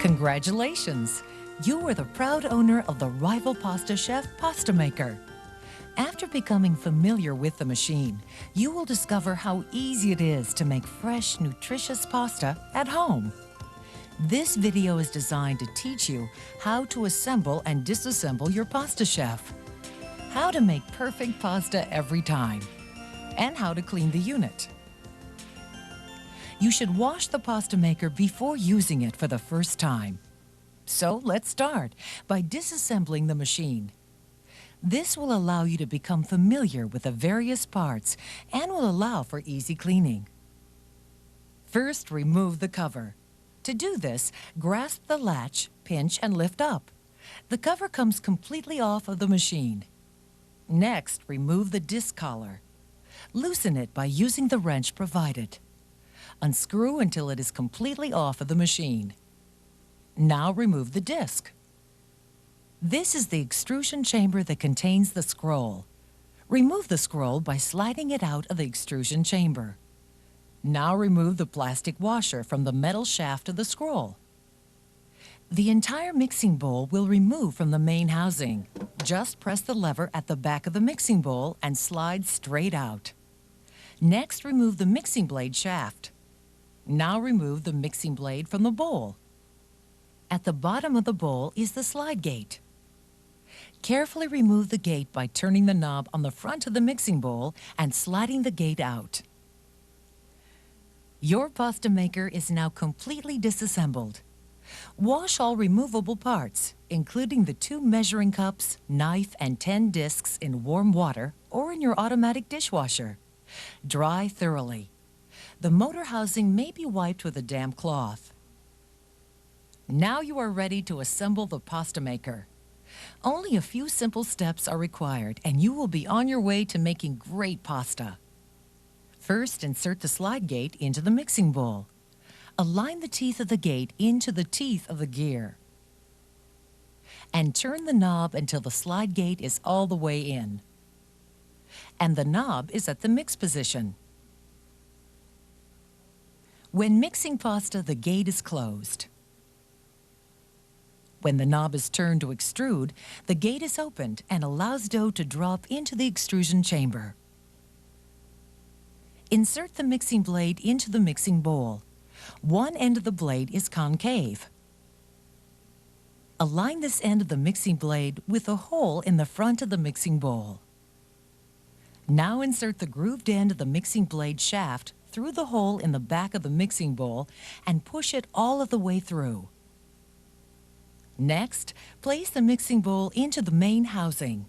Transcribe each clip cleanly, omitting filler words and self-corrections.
Congratulations! You are the proud owner of the rival pasta chef Pasta Maker. After becoming familiar with the machine, you will discover how easy it is to make fresh, nutritious pasta at home. This video is designed to teach you how to assemble and disassemble your Pasta Chef, how to make perfect pasta every time, and how to clean the unit. You should wash the Pasta Maker before using it for the first time. So let's start by disassembling the machine. This will allow you to become familiar with the various parts and will allow for easy cleaning. First, remove the cover. To do this, grasp the latch, pinch, and lift up. The cover comes completely off of the machine. Next, remove the disc collar. Loosen it by using the wrench provided. Unscrew until it is completely off of the machine. Now remove the disc. This is the extrusion chamber that contains the scroll. Remove the scroll by sliding it out of the extrusion chamber. Now remove the plastic washer from the metal shaft of the scroll. The entire mixing bowl will remove from the main housing. Just press the lever at the back of the mixing bowl and slide straight out. Next, remove the mixing blade shaft. Now remove the mixing blade from the bowl. At the bottom of the bowl is the slide gate. Carefully remove the gate by turning the knob on the front of the mixing bowl and sliding the gate out. Your Pasta Maker is now completely disassembled. Wash all removable parts, including the 2 measuring cups, knife, and 10 discs in warm water or in your automatic dishwasher. Dry thoroughly. The motor housing may be wiped with a damp cloth. Now you are ready to assemble the Pasta Maker. Only a few simple steps are required and you will be on your way to making great pasta. First, insert the slide gate into the mixing bowl. Align the teeth of the gate into the teeth of the gear. And turn the knob until the slide gate is all the way in. And the knob is at the mix position. When mixing pasta, the gate is closed. When the knob is turned to extrude, the gate is opened and allows dough to drop into the extrusion chamber. Insert the mixing blade into the mixing bowl. One end of the blade is concave. Align this end of the mixing blade with a hole in the front of the mixing bowl. Now insert the grooved end of the mixing blade shaft through the hole in the back of the mixing bowl and push it all of the way through. Next, place the mixing bowl into the main housing.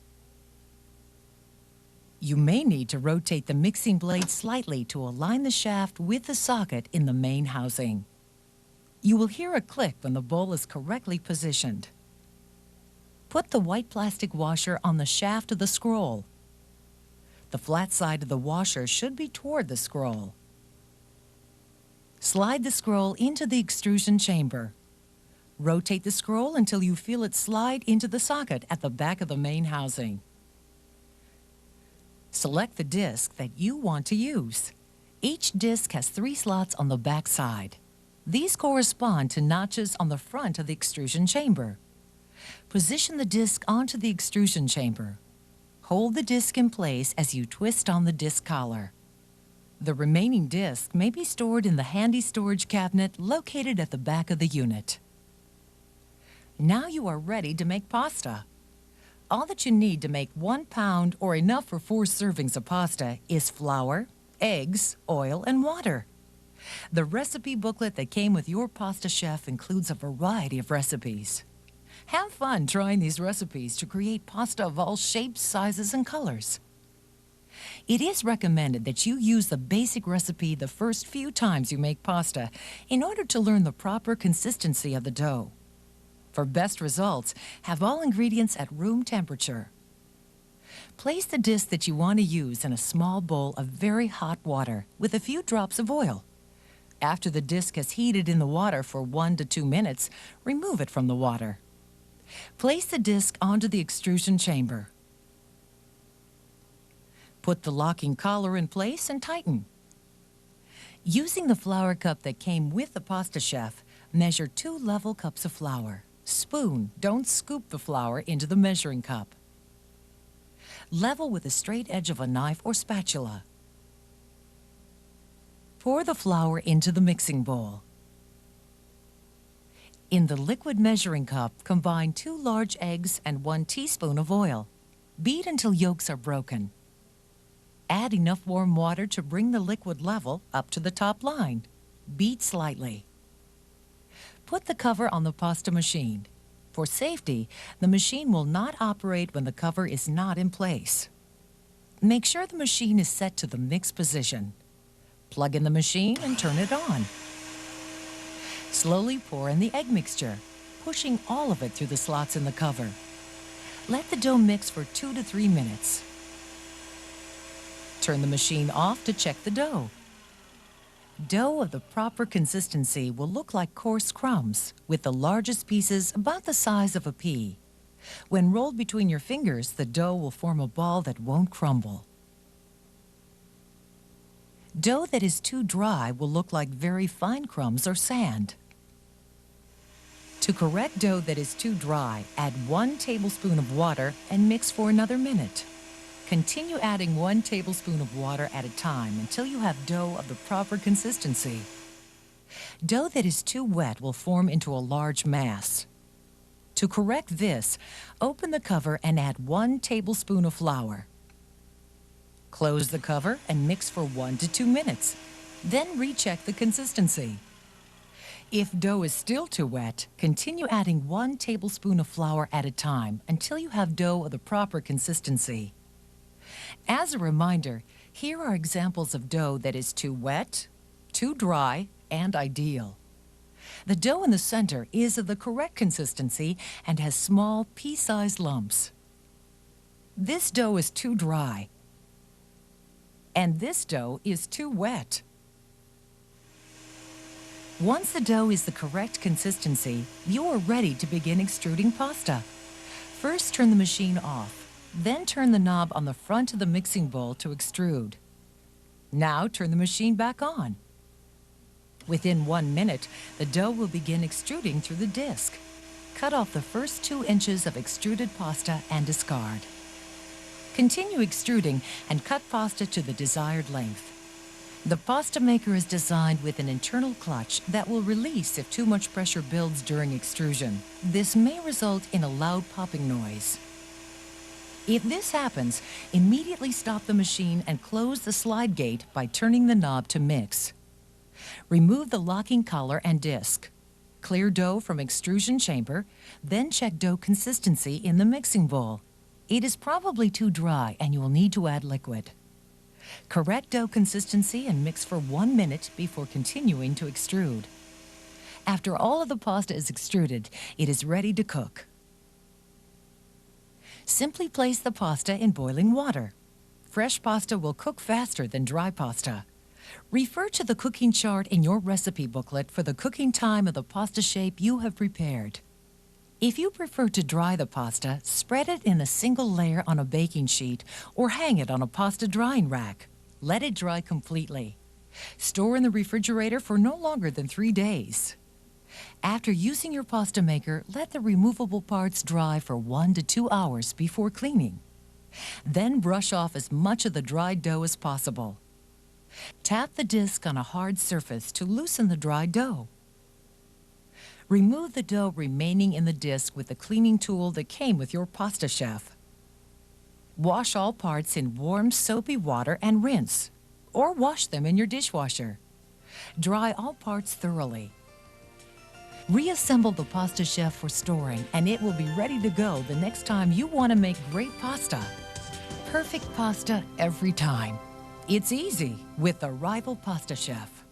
You may need to rotate the mixing blade slightly to align the shaft with the socket in the main housing. You will hear a click when the bowl is correctly positioned. Put the white plastic washer on the shaft of the scroll. The flat side of the washer should be toward the scroll. Slide the scroll into the extrusion chamber. Rotate the scroll until you feel it slide into the socket at the back of the main housing. Select the disc that you want to use. Each disc has 3 slots on the back side. These correspond to notches on the front of the extrusion chamber. Position the disc onto the extrusion chamber. Hold the disc in place as you twist on the disc collar. The remaining disc may be stored in the handy storage cabinet located at the back of the unit. Now you are ready to make pasta. All that you need to make 1 pound or enough for 4 servings of pasta is flour, eggs, oil, and water. The recipe booklet that came with your Pasta Chef includes a variety of recipes. Have fun trying these recipes to create pasta of all shapes, sizes, and colors. It is recommended that you use the basic recipe the first few times you make pasta in order to learn the proper consistency of the dough. For best results, have all ingredients at room temperature. Place the disc that you want to use in a small bowl of very hot water with a few drops of oil. After the disc has heated in the water for 1 to 2 minutes, remove it from the water. Place the disc onto the extrusion chamber. Put the locking collar in place and tighten. Using the flour cup that came with the Pasta Chef, Measure 2 level cups of flour. Spoon, don't scoop the flour into the measuring cup. Level with the straight edge of a knife or spatula. Pour the flour into the mixing bowl. In the liquid measuring cup, combine 2 large eggs and 1 teaspoon of oil. Beat until yolks are broken. Add enough warm water to bring the liquid level up to the top line. Beat slightly. Put the cover on the pasta machine. For safety, the machine will not operate when the cover is not in place. Make sure the machine is set to the mix position. Plug in the machine and turn it on. Slowly pour in the egg mixture, pushing all of it through the slots in the cover. Let the dough mix for 2 to 3 minutes. Turn the machine off to check the dough. Dough of the proper consistency will look like coarse crumbs, with the largest pieces about the size of a pea. When rolled between your fingers, the dough will form a ball that won't crumble. Dough that is too dry will look like very fine crumbs or sand. To correct dough that is too dry, add 1 tablespoon of water and mix for another minute. Continue adding 1 tablespoon of water at a time until you have dough of the proper consistency. Dough that is too wet will form into a large mass. To correct this, open the cover and add 1 tablespoon of flour. Close the cover and mix for 1 to 2 minutes. Then recheck the consistency. If dough is still too wet, continue adding 1 tablespoon of flour at a time until you have dough of the proper consistency. As a reminder, here are examples of dough that is too wet, too dry, and ideal. The dough in the center is of the correct consistency and has small pea-sized lumps. This dough is too dry, and this dough is too wet. Once the dough is the correct consistency, you are ready to begin extruding pasta. First, turn the machine off. Then turn the knob on the front of the mixing bowl to extrude. Now turn the machine back on. Within 1 minute, the dough will begin extruding through the disc. Cut off the first 2 inches of extruded pasta and discard. Continue extruding and cut pasta to the desired length. The pasta maker is designed with an internal clutch that will release if too much pressure builds during extrusion. This may result in a loud popping noise. If this happens, immediately stop the machine and close the slide gate by turning the knob to mix. Remove the locking collar and disc. Clear dough from extrusion chamber, then check dough consistency in the mixing bowl. It is probably too dry and you will need to add liquid. Correct dough consistency and mix for 1 minute before continuing to extrude. After all of the pasta is extruded, it is ready to cook. Simply place the pasta in boiling water. Fresh pasta will cook faster than dry pasta. Refer to the cooking chart in your recipe booklet for the cooking time of the pasta shape you have prepared. If you prefer to dry the pasta, spread it in a single layer on a baking sheet or hang it on a pasta drying rack. Let it dry completely. Store in the refrigerator for no longer than 3 days. After using your pasta maker, let the removable parts dry for 1 to 2 hours before cleaning. Then brush off as much of the dried dough as possible. Tap the disc on a hard surface to loosen the dry dough. Remove the dough remaining in the disc with the cleaning tool that came with your pasta chef. Wash all parts in warm, soapy water and rinse, or wash them in your dishwasher. Dry all parts thoroughly. Reassemble the pasta chef for storing, and it will be ready to go the next time you want to make great pasta. Perfect pasta every time. It's easy with the Rival Pasta Chef.